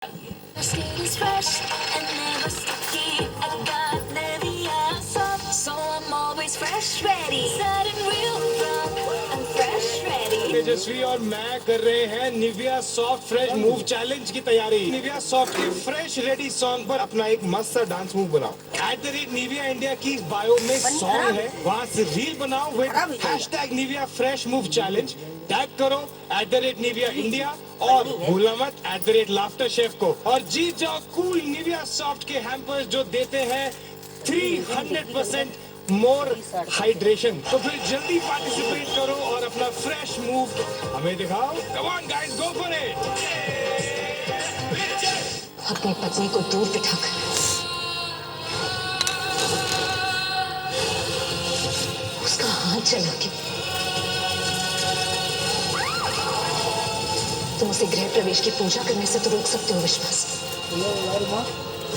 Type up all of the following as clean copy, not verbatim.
Your skin is fresh and never sticky. I got Nivea soft, so I'm always fresh ready. Sudden real from I'm fresh ready. तेजस्वी और मैं कर रहे हैं Nivea soft fresh move challenge की तैयारी। Nivea soft के fresh ready song पर अपना एक मस्त सा डांस मूव बनाओ। @निविया इंडिया की बायो में सॉन्ग है, वहाँ से रील बनाओ with #Nivea fresh move challenge. Tag करो @निविया इंडिया और भूला मत @लाफ्टर शेफ को और जीत जाओ कूल निविया सॉफ्ट के हैम्पर्स जो देते हैं 300% मोर हाइड्रेशन। तो फिर जल्दी पार्टिसिपेट करो और अपना फ्रेश मूव हमें दिखाओ। Come on guys, go for it. अपनी पत्नी को दूर बिठाकर उसका हाथ चला के तुम उसे गृह प्रवेश की पूजा करने से तो रोक सकते हो विश्वास,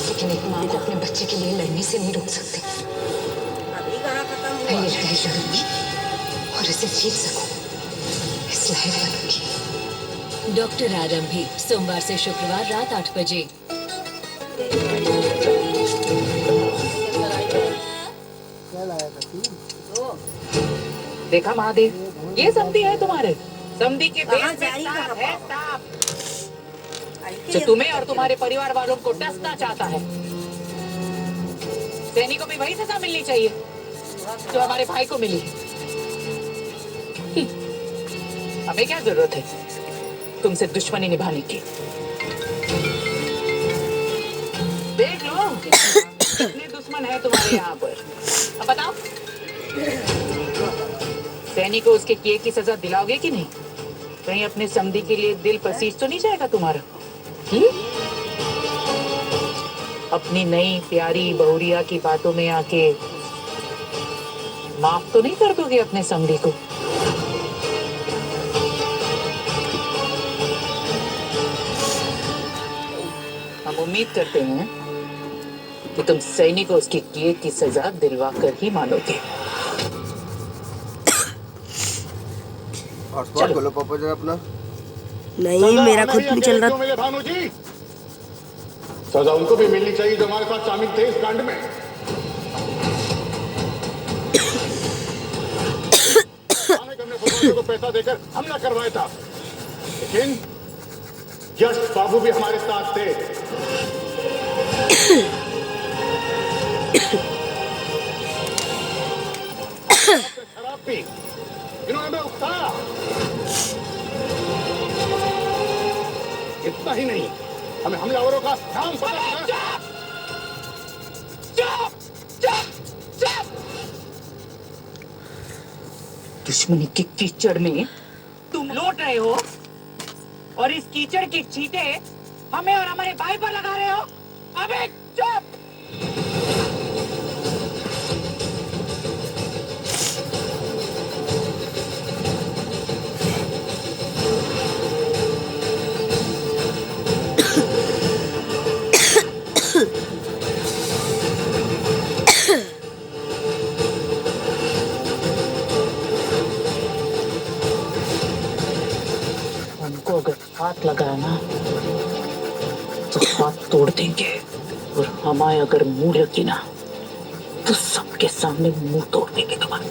लेकिन एक माँ को अपने बच्चे के लिए लड़ने से नहीं रोक सकते। मैं ये लड़ाई लड़ूंगी और इसे जीत सकूं, इस लायक बनूंगी। डॉक्टर आरंभी सोमवार से शुक्रवार रात 8 बजे। देखा महादेव, ये समधी है तुम्हारे। समधी के पेट में सांप है, सांप जो तुम्हें और तुम्हारे परिवार वालों को डसना चाहता है। सैनी को भी वही सजा मिलनी चाहिए जो हमारे भाई को मिली। हमें क्या जरूरत है तुमसे दुश्मनी निभाने की। देख लो कितने दुश्मन है तुम्हारे यहाँ पर। अब बताओ, सैनी को उसके किए की सजा दिलाओगे कि नहीं? कहीं अपने समधी के लिए दिल पसीज तो नहीं जाएगा तुम्हारा? अपनी नई प्यारी बहुरिया की बातों में आके माफ तो नहीं कर दोगे अपने समधी को? हम उम्मीद करते हैं कि तुम सैनी को उसके किए की सजा दिलवा कर ही मानोगे। हॉटस्पॉट खोलो पापा जरा अपना। नहीं, मेरा खुद नहीं चल रहा। मेरे भानु जी, सजा उनको भी मिलनी चाहिए जो हमारे साथ शामिल थे इस कांड में। को पैसा देकर हमला करवाया था, लेकिन यश बाबू भी हमारे साथ थे। शराब पी, इन्होंने हमें उकसाया। इतना ही नहीं, हमें हमलावरों का नाम पता। दुश्मनी के कीचड़ में तुम लौट रहे हो और इस कीचड़ के छींटे हमें और हमारे भाई पर लगा रहे हो। अबे चुप! उनको अगर हाथ लगाना तो हाथ तोड़ देंगे, और हमारे अगर मुंह लगी ना तो सबके सामने मुंह तोड़ देंगे तुम्हारा।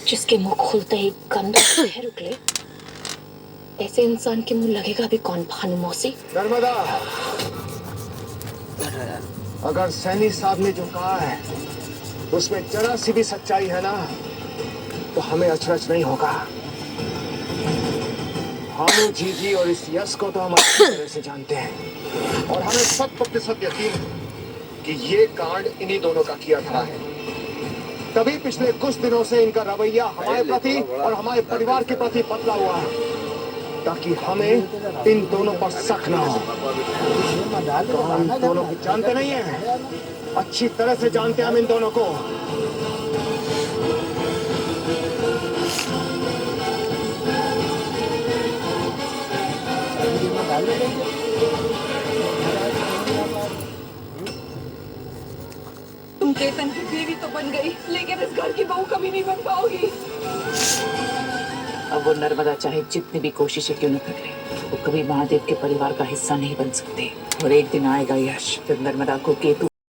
जिसके मुंह खुलते ही गंदा जहर उगले, ऐसे इंसान के मुंह लगेगा भी कौन भानु मौसी? नर्मदा, अगर सैनी साहब ने जो कहा है उसमें जरा सी भी सच्चाई है ना, तो हमें अचरज नहीं होगा। भानु जी और इस यश को तो हम अच्छी तरह से जानते हैं और हमें 100% यकीन कि ये कांड इन्हीं दोनों का किया धरा है। तभी पिछले कुछ दिनों से इनका रवैया हमारे प्रति और हमारे परिवार के प्रति बदला हुआ है, ताकि हमें इन दोनों पर शक न हो। हम दोनों को जानते नहीं हैं, अच्छी तरह से जानते हैं हम इन दोनों को। तुम केतन की बीवी तो बन गई, लेकिन इस घर की बहू कभी नहीं बन पाओगी। वो नर्मदा चाहे जितनी भी कोशिशें क्यों न कर ले, वो कभी महादेव के परिवार का हिस्सा नहीं बन सकते। और एक दिन आएगा यश जब नर्मदा को केतु